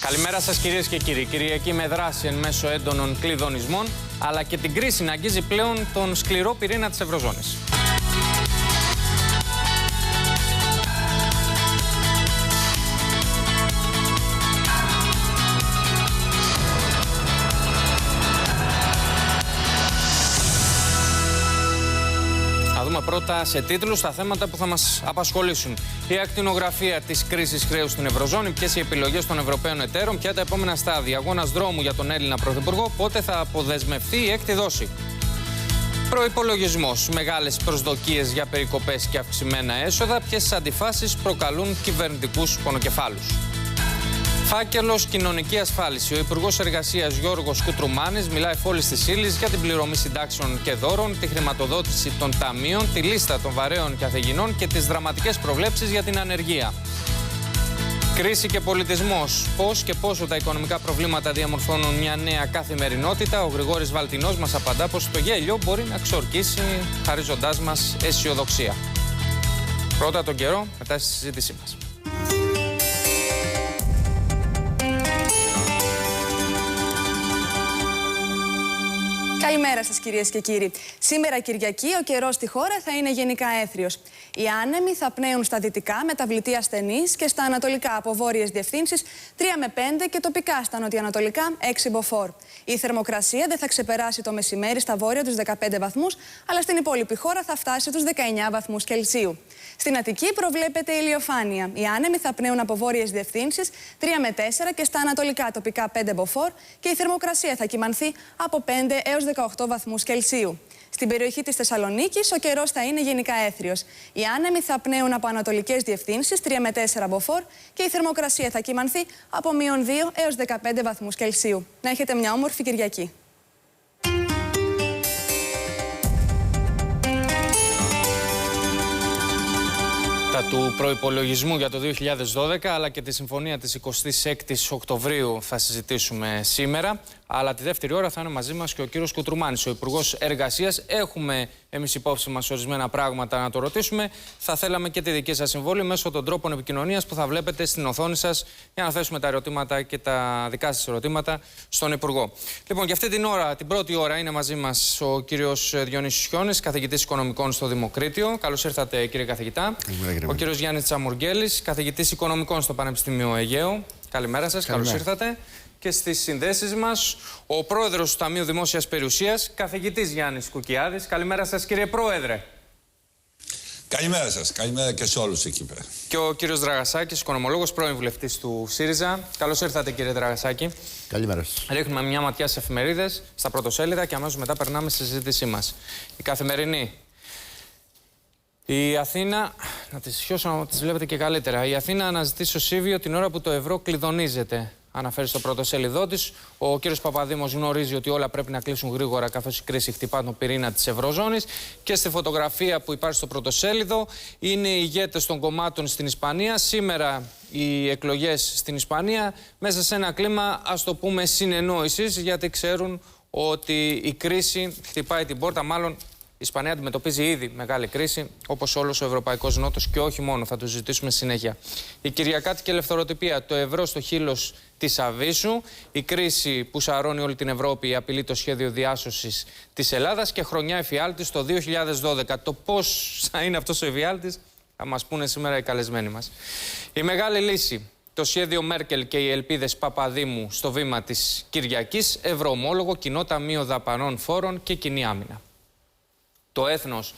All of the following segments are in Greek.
Καλημέρα σας κυρίες και κύριοι. Κυριακή με δράση εν μέσω έντονων κλειδονισμών, αλλά και την κρίση να αγγίζει πλέον τον σκληρό πυρήνα της Ευρωζώνης. Πρώτα σε τίτλους τα θέματα που θα μας απασχολήσουν. Η ακτινογραφία της κρίσης χρέους στην Ευρωζώνη, ποιες οι επιλογές των Ευρωπαίων εταίρων, ποια τα επόμενα στάδια. Αγώνας δρόμου για τον Έλληνα Πρωθυπουργό, πότε θα αποδεσμευτεί η έκτη δόση. Προϋπολογισμός, μεγάλες προσδοκίες για περικοπές και αυξημένα έσοδα, ποιες αντιφάσεις προκαλούν κυβερνητικούς πονοκεφάλους. Φάκελος κοινωνική ασφάλιση. Ο Υπουργός Εργασίας Γιώργος Κουτρουμάνης μιλάει εφόλης της ύλης για την πληρωμή συντάξεων και δώρων, τη χρηματοδότηση των ταμείων, τη λίστα των βαρέων καθηγηνών και τις δραματικές προβλέψεις για την ανεργία. Κρίση και πολιτισμός. Πώς και πόσο τα οικονομικά προβλήματα διαμορφώνουν μια νέα καθημερινότητα. Ο Γρηγόρης Βαλτινός μας απαντά πως το γέλιο μπορεί να ξορκίσει, χαρίζοντάς μας αισιοδοξία. Πρώτα τον καιρό, μετά στη συζήτησή μας. Καλημέρα σας κυρίες και κύριοι. Σήμερα Κυριακή ο καιρός στη χώρα θα είναι γενικά έθριος. Οι άνεμοι θα πνέουν στα δυτικά μεταβλητή ασθενής και στα ανατολικά από βόρειες διευθύνσεις 3 με 5 και τοπικά στα νοτιοανατολικά 6 μποφόρ. Η θερμοκρασία δεν θα ξεπεράσει το μεσημέρι στα βόρεια τους 15 βαθμούς, αλλά στην υπόλοιπη χώρα θα φτάσει τους 19 βαθμούς Κελσίου. Στην Αττική προβλέπεται ηλιοφάνεια. Οι άνεμοι θα πνέουν από βόρειες διευθύνσεις 3 με 4 και στα ανατολικά τοπικά 5 μποφόρ και η θερμοκρασία θα κυμανθεί από 5 έως 18 βαθμούς Κελσίου. Στην περιοχή της Θεσσαλονίκης ο καιρός θα είναι γενικά έθριος. Οι άνεμοι θα πνέουν από ανατολικές διευθύνσεις 3 με 4 μποφόρ και η θερμοκρασία θα κυμανθεί από -2 έως 15 βαθμούς Κελσίου. Να έχετε μια όμορφη Κυριακή. Του προϋπολογισμού για το 2012 αλλά και τη συμφωνία της 26ης Οκτωβρίου θα συζητήσουμε σήμερα. Αλλά τη δεύτερη ώρα θα είναι μαζί μας και ο κύριος Κουτρουμάνης, ο Υπουργός Εργασίας. Έχουμε εμείς υπόψη μας ορισμένα πράγματα να το ρωτήσουμε. Θα θέλαμε και τη δική σας συμβόλη μέσω των τρόπων επικοινωνίας που θα βλέπετε στην οθόνη σας για να θέσουμε τα ερωτήματα και τα δικά σας ερωτήματα στον Υπουργό. Λοιπόν, για αυτή την ώρα, την πρώτη ώρα, είναι μαζί μας ο κύριος Διονύσης Χιώνης, καθηγητής Οικονομικών στο Δημοκρίτιο. Καλώς ήρθατε, κύριε καθηγητά. Ο κύριος Γιάννης Τσαμουργέλης, καθηγητής Οικονομικών στο Πανεπιστήμιο Αιγαίου. Καλημέρα σας, καλώς ήρθατε. Και στις συνδέσεις μας, ο πρόεδρος του Ταμείου Δημόσιας Περιουσίας, καθηγητής Γιάννης Κουκιάδης. Καλημέρα σας, κύριε Πρόεδρε. Καλημέρα σας, καλημέρα και σε όλους εκεί πέρα. Και ο κύριος Δραγασάκης, οικονομολόγος, πρώην βουλευτής του ΣΥΡΙΖΑ. Καλώς ήρθατε, κύριε Δραγασάκη. Καλημέρα σας. Ρίχνουμε μια ματιά στις εφημερίδες, στα πρωτοσέλιδα και αμέσως μετά περνάμε στη συζήτησή μας. Η Καθημερινή. Η Αθήνα, να τις σιώσω να τις βλέπετε και καλύτερα. Η Αθήνα αναζητεί σωσίβιο την ώρα που το ευρώ κλειδονίζεται. Αναφέρει στο πρωτοσέλιδό της. Ο κύριος Παπαδήμος γνωρίζει ότι όλα πρέπει να κλείσουν γρήγορα καθώς η κρίση χτυπά τον πυρήνα της Ευρωζώνης. Και στη φωτογραφία που υπάρχει στο πρωτοσέλιδο είναι οι ηγέτες των κομμάτων στην Ισπανία. Σήμερα οι εκλογές στην Ισπανία μέσα σε ένα κλίμα, ας το πούμε, συνεννόησης, γιατί ξέρουν ότι η κρίση χτυπάει την πόρτα. Μάλλον η Ισπανία αντιμετωπίζει ήδη μεγάλη κρίση, όπως όλος ο Ευρωπαϊκός Νότος και όχι μόνο, θα το συζητήσουμε συνέχεια. Η κυριακάτικη ελευθεροτυπία, το ευρώ στο χείλος της Αβίσου, η κρίση που σαρώνει όλη την Ευρώπη, απειλεί το σχέδιο διάσωσης της Ελλάδας και χρονιά εφιάλτης το 2012. Το πώς θα είναι αυτός ο εφιάλτης θα μας πούνε σήμερα οι καλεσμένοι μας. Η μεγάλη λύση. Το σχέδιο Μέρκελ και οι ελπίδες Παπαδήμου στο βήμα της Κυριακής, ευρωομόλογο, κοινό ταμείο δαπανών φόρων και κοινή άμυνα. Το Έθνος.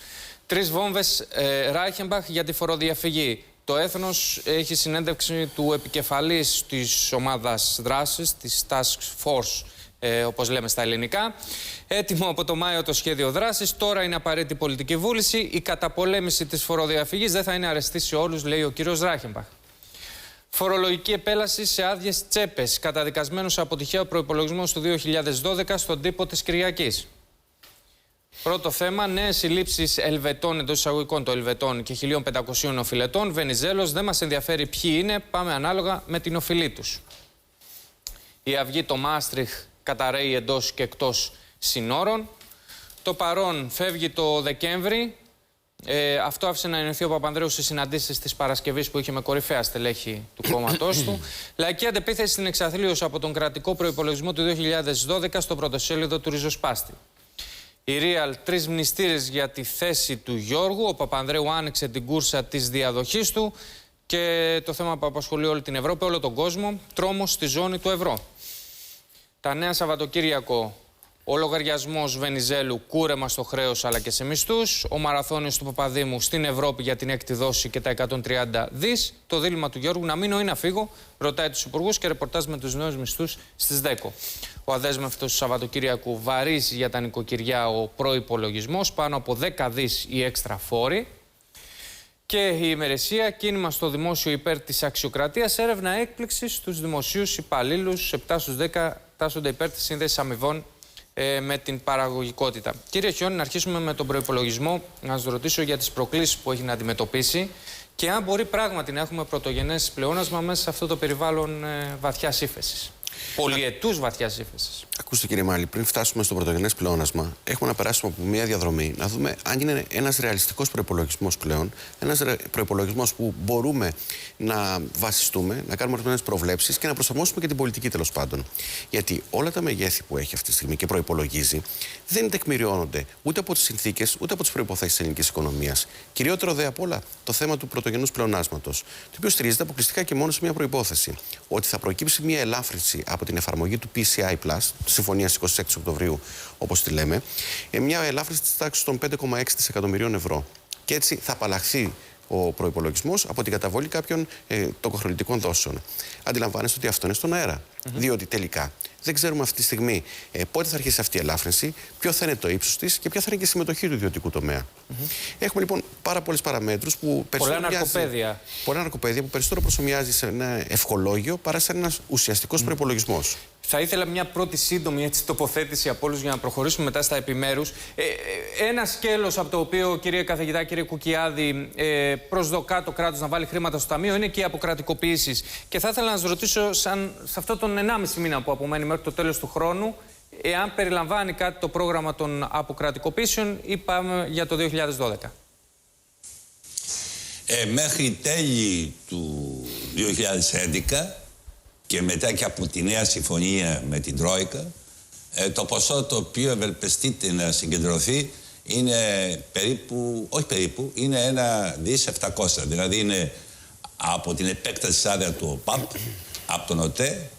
3 βόμβες Ράιχενμπαχ για τη φοροδιαφυγή. Το Έθνος έχει συνέντευξη του επικεφαλής της ομάδας δράσης, της Task Force, όπως λέμε στα ελληνικά. Έτοιμο από το Μάιο το σχέδιο δράσης. Τώρα είναι απαραίτητη πολιτική βούληση. Η καταπολέμηση της φοροδιαφυγής δεν θα είναι αρεστή σε όλους, λέει ο κύριος Ράιχενμπαχ. Φορολογική επέλαση σε άδειες τσέπες. Καταδικασμένος από τυχαίο προϋπολογισμό του 2012 στον τύπο της Κυριακής. Πρώτο θέμα, νέες συλλήψεις Ελβετών, εντός εισαγωγικών των Ελβετών και 1.500 οφειλετών. Βενιζέλος, δεν μας ενδιαφέρει ποιοι είναι, πάμε ανάλογα με την οφειλή τους. Η αυγή το Μάστριχ καταραίει εντός και εκτός συνόρων. Το παρόν φεύγει το Δεκέμβρη, Αυτό άφησε να ενωθεί ο Παπανδρέου σε συναντήσεις της Παρασκευής που είχε με κορυφαία στελέχη του κόμματός του. Λαϊκή αντεπίθεση στην εξαθλίωση από τον κρατικό προϋπολογισμό του 2012 στο πρωτοσέλιδο του Ριζοσπάστη. Η Real 3 μνηστήρες για τη θέση του Γιώργου. Ο Παπανδρέου άνοιξε την κούρσα της διαδοχής του και το θέμα που απασχολεί όλη την Ευρώπη, όλο τον κόσμο, τρόμος στη ζώνη του ευρώ. Τα νέα Σαββατοκύριακο. Ο λογαριασμός Βενιζέλου, κούρεμα στο χρέος αλλά και σε μισθούς. Ο μαραθώνιος του Παπαδήμου στην Ευρώπη για την έκτη δόση και τα 130 δις. Το δίλημμα του Γιώργου να μείνω ή να φύγω, ρωτάει τους υπουργούς και ρεπορτάζ με τους νέους μισθούς στις 10. Ο αδέσμευτος του Σαββατοκύριακου βαρύς για τα νοικοκυριά ο προϋπολογισμός, πάνω από 10 δις οι έξτρα φόροι. Και η ημερησία, κίνημα στο δημόσιο υπέρ της αξιοκρατίας, έρευνα έκπληξης στους δημοσίους υπαλλήλους. 7 στους 10 τάσσονται υπέρ της σύνδεσης αμοιβών με την παραγωγικότητα. Κύριε Χιόνι, να αρχίσουμε με τον προϋπολογισμό. Να σας ρωτήσω για τις προκλήσεις που έχει να αντιμετωπίσει και αν μπορεί πράγματι να έχουμε πρωτογενές πλεόνασμα μέσα σε αυτό το περιβάλλον βαθιάς ύφεσης. Πολυετούς βαθιάς ύφεσης. Ακούστε, κύριε Μάλη, πριν φτάσουμε στο πρωτογενές πλεόνασμα, έχουμε να περάσουμε από μια διαδρομή, να δούμε αν είναι ένας ρεαλιστικός προϋπολογισμός πλέον, ένας προϋπολογισμός που μπορούμε να βασιστούμε, να κάνουμε ορισμένες προβλέψεις και να προσαρμόσουμε και την πολιτική τέλος πάντων. Γιατί όλα τα μεγέθη που έχει αυτή τη στιγμή και προϋπολογίζει δεν τεκμηριώνονται ούτε από τις συνθήκες ούτε από τις προϋποθέσεις της ελληνικής οικονομίας. Κυριότερο δε απ' όλα το θέμα του πρωτογενούς πλεονάσματος, το οποίο στηρίζεται αποκλειστικά και μόνο σε μια προϋπόθεση. Ότι θα προκύψει μια ελάφρυνση από την εφαρμογή του PCI Plus, τη συμφωνία 26 Οκτωβρίου, όπως τη λέμε, μια ελάφρυνση της τάξης των 5,6 δισεκατομμυρίων ευρώ. Και έτσι θα απαλλαχθεί ο προϋπολογισμός από την καταβολή κάποιων τοκοχρεωτικών δόσεων. Αντιλαμβάνεστε ότι αυτό είναι στον αέρα. Διότι τελικά δεν ξέρουμε αυτή τη στιγμή πότε θα αρχίσει αυτή η ελάφρυνση, ποιο θα είναι το ύψος της και ποια θα είναι και η συμμετοχή του ιδιωτικού τομέα. Έχουμε λοιπόν πάρα πολλές παραμέτρους που περισσότερο. Πολλά ναρκοπαίδια που περισσότερο προσομοιάζει σε ένα ευχολόγιο παρά σε ένας ουσιαστικός προϋπολογισμός. Θα ήθελα μια πρώτη σύντομη τοποθέτηση από όλους για να προχωρήσουμε μετά στα επιμέρους. Ένα σκέλος από το οποίο, κύριε καθηγητά, κύριε Κουκιάδη, προσδοκά το κράτος να βάλει χρήματα στο ταμείο είναι και οι αποκρατικοποιήσεις. Και θα ήθελα να σας ρωτήσω, σε αυτό τον 1,5 μήνα που απομένει μέχρι το τέλος του χρόνου, εάν περιλαμβάνει κάτι το πρόγραμμα των αποκρατικοποιήσεων ή πάμε για το 2012. Μέχρι τέλη του 2011 και μετά και από τη νέα συμφωνία με την Τρόικα, το ποσό το οποίο ευελπιστείται να συγκεντρωθεί είναι είναι 1,700 δις. Δηλαδή είναι από την επέκταση της άδεια του ΟΠΑΠ, από τον ΟΤΕ,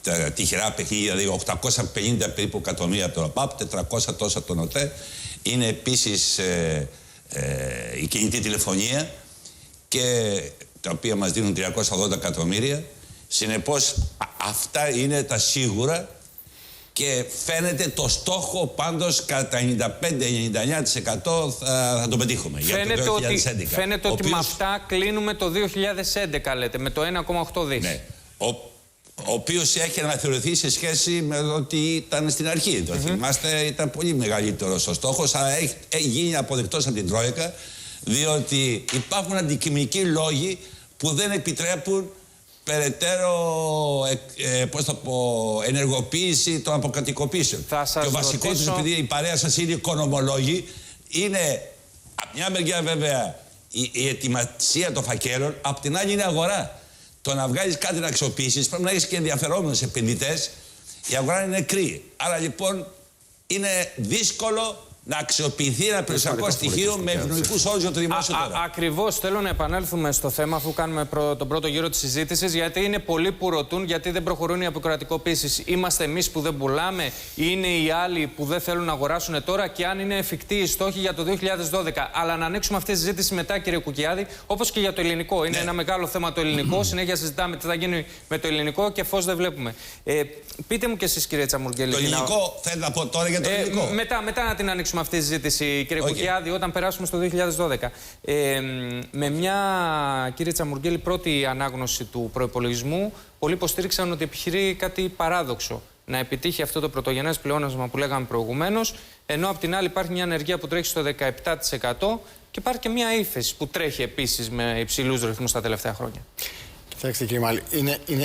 τα τυχερά παιχνίδια, δηλαδή 850 περίπου εκατομμύρια από τον ΟΠΑΠ, 400 τόσα από τον ΟΤΕ. Είναι επίσης η κινητή τηλεφωνία και τα οποία μας δίνουν 380 εκατομμύρια. Συνεπώς αυτά είναι τα σίγουρα και φαίνεται το στόχο πάντως κατά 95-99% θα το πετύχουμε για το 2011. Φαίνεται ότι με αυτά κλείνουμε το 2011, λέτε, με το 1,8 δις. Ναι. Ο οποίος έχει αναθεωρηθεί σε σχέση με ότι ήταν στην αρχή. Το θυμάστε, ήταν πολύ μεγαλύτερος ο στόχος, αλλά έχει γίνει αποδεκτός από την Τρόικα, διότι υπάρχουν αντικειμενικοί λόγοι που δεν επιτρέπουν περαιτέρω ενεργοποίηση των αποκρατικοποιήσεων. Και ο βασικός, επειδή η παρέα σας είναι οικονομολόγοι, είναι από μια μεριά βέβαια η ετοιμασία των φακέλων, απ' την άλλη είναι αγορά. Το να βγάλεις κάτι να αξιοποιήσεις πρέπει να έχεις και ενδιαφερόμενους επενδυτές. Η αγορά είναι νεκρή. Άρα λοιπόν είναι δύσκολο να αξιοποιηθεί ένα περιουσιακό στοιχείο με ευνοϊκούς όρους για το δημόσιο τώρα. Ακριβώς, θέλω να επανέλθουμε στο θέμα αφού κάνουμε τον πρώτο γύρο της συζήτησης, γιατί είναι πολλοί που ρωτούν γιατί δεν προχωρούν οι αποκρατικοποίησεις. Είμαστε εμείς που δεν πουλάμε, είναι οι άλλοι που δεν θέλουν να αγοράσουν τώρα και αν είναι εφικτοί οι στόχοι για το 2012. Αλλά να ανοίξουμε αυτή τη συζήτηση μετά, κύριε Κουκιάδη, όπως και για το ελληνικό. Είναι ένα μεγάλο θέμα το ελληνικό. Συνέχεια συζητάμε τι θα γίνει με το ελληνικό και φως δεν βλέπουμε. Πείτε μου κι εσείς, κύριε Τσαμουργέλη. Το ελληνικό, θέλω να πω τώρα για το ελληνικό. Μετά να την ανοίξουμε αυτή τη συζήτηση, κύριε Κουκιάδη, όταν περάσουμε στο 2012. Με μια, κύριε Τσαμουργέλη, πρώτη ανάγνωση του προϋπολογισμού, πολλοί υποστήριξαν ότι επιχειρεί κάτι παράδοξο. Να επιτύχει αυτό το πρωτογενές πλεόνασμα που λέγαμε προηγουμένως, ενώ απ' την άλλη υπάρχει μια ανεργία που τρέχει στο 17% και υπάρχει και μια ύφεση που τρέχει επίσης με υψηλούς ρυθμούς τα τελευταία χρόνια. Κοιτάξτε, κύριε Μάλη,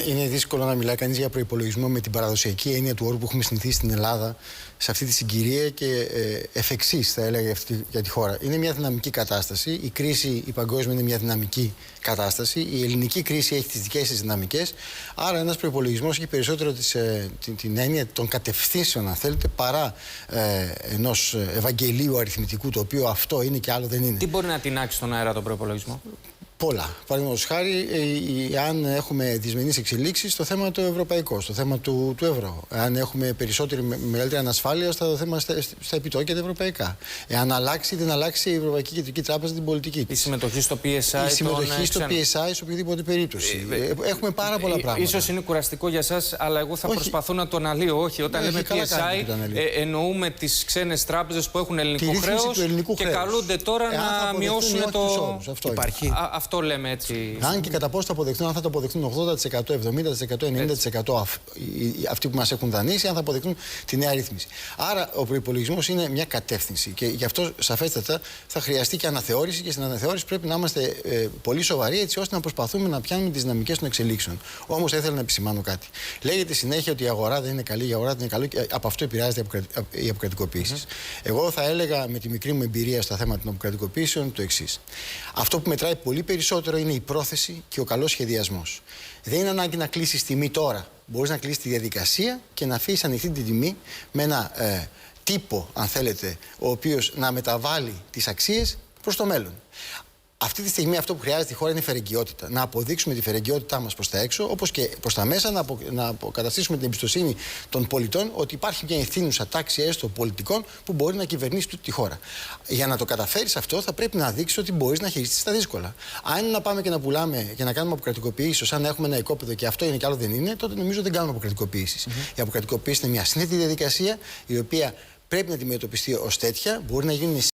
είναι δύσκολο να μιλάει κανείς για προϋπολογισμό με την παραδοσιακή έννοια του όρου που έχουμε συνηθίσει στην Ελλάδα σε αυτή τη συγκυρία και εφ' εξής, θα έλεγα, για τη χώρα. Είναι μια δυναμική κατάσταση. Η κρίση, η παγκόσμια, είναι μια δυναμική κατάσταση. Η ελληνική κρίση έχει τις δικές της δυναμικές. Άρα, ένας προϋπολογισμός έχει περισσότερο την έννοια των κατευθύνσεων, αν θέλετε, παρά ενός ευαγγελίου αριθμητικού, το οποίο αυτό είναι και άλλο δεν είναι. Τι μπορεί να τεινάξει στον αέρα τον προϋπολογισμό? Πολλά. Παραδείγματος χάρη, αν έχουμε δυσμενείς εξελίξεις στο θέμα το ευρωπαϊκό, στο θέμα του ευρώ. Αν έχουμε μεγαλύτερη ανασφάλεια στο θέμα στα επιτόκια τα ευρωπαϊκά. Εάν αλλάξει ή δεν αλλάξει η Ευρωπαϊκή Κεντρική Τράπεζα την πολιτική της. Η συμμετοχή στο PSI. Η συμμετοχή στο PSI σε οποιαδήποτε περίπτωση. Έχουμε πάρα πολλά πράγματα. Ίσως είναι κουραστικό για σας, αλλά εγώ θα προσπαθώ να το αναλύω. Όχι, όταν λέμε PSI, εννοούμε τις ξένες τράπεζες που έχουν ελληνικό χρέος και καλούνται τώρα να μειώσουν το. Υπάρχει. Αυτό λέμε έτσι. Αν και κατά πόσο θα αποδεχτούν, αν θα το αποδεχτούν 80%, 70%, 90% αυτοί που μας έχουν δανείσει, αν θα αποδεχτούν τη νέα ρύθμιση. Άρα ο προϋπολογισμός είναι μια κατεύθυνση και γι' αυτό σαφέστατα θα χρειαστεί και αναθεώρηση και στην αναθεώρηση πρέπει να είμαστε πολύ σοβαροί έτσι ώστε να προσπαθούμε να πιάνουμε τις δυναμικές των εξελίξεων. Όμως θα ήθελα να επισημάνω κάτι. Λέγεται συνέχεια ότι η αγορά δεν είναι καλή, η αγορά δεν είναι καλή και από αυτό επηρεάζεται η αποκρατικοποίηση. Εγώ θα έλεγα με τη μικρή μου εμπειρία στα θέματα των αποκρατικοποίησεων το εξής. Αυτό που μετράει πολύ περισσότερο είναι η πρόθεση και ο καλός σχεδιασμός. Δεν είναι ανάγκη να κλείσεις τιμή τώρα. Μπορείς να κλείσεις τη διαδικασία και να αφήσεις ανοιχτή την τιμή με ένα τύπο, αν θέλετε, ο οποίος να μεταβάλει τις αξίες προς το μέλλον. Αυτή τη στιγμή αυτό που χρειάζεται η χώρα είναι η φερεγγιότητα. Να αποδείξουμε τη φερεγγιότητά μας προς τα έξω, όπως και προς τα μέσα, να αποκαταστήσουμε την εμπιστοσύνη των πολιτών ότι υπάρχει μια ευθύνουσα τάξη έστω πολιτικών που μπορεί να κυβερνήσει τούτη τη χώρα. Για να το καταφέρεις αυτό, θα πρέπει να δείξεις ότι μπορείς να χειριστείς τα δύσκολα. Αν είναι να πάμε και να πουλάμε και να κάνουμε αποκρατικοποιήσεις, σαν να έχουμε ένα οικόπεδο και αυτό είναι και άλλο δεν είναι, τότε νομίζω δεν κάνουμε αποκρατικοποιήσεις. Η αποκρατικοποίηση είναι μια συνήθη διαδικασία η οποία πρέπει να αντιμετωπιστεί ως τέτοια, μπορεί να γίνει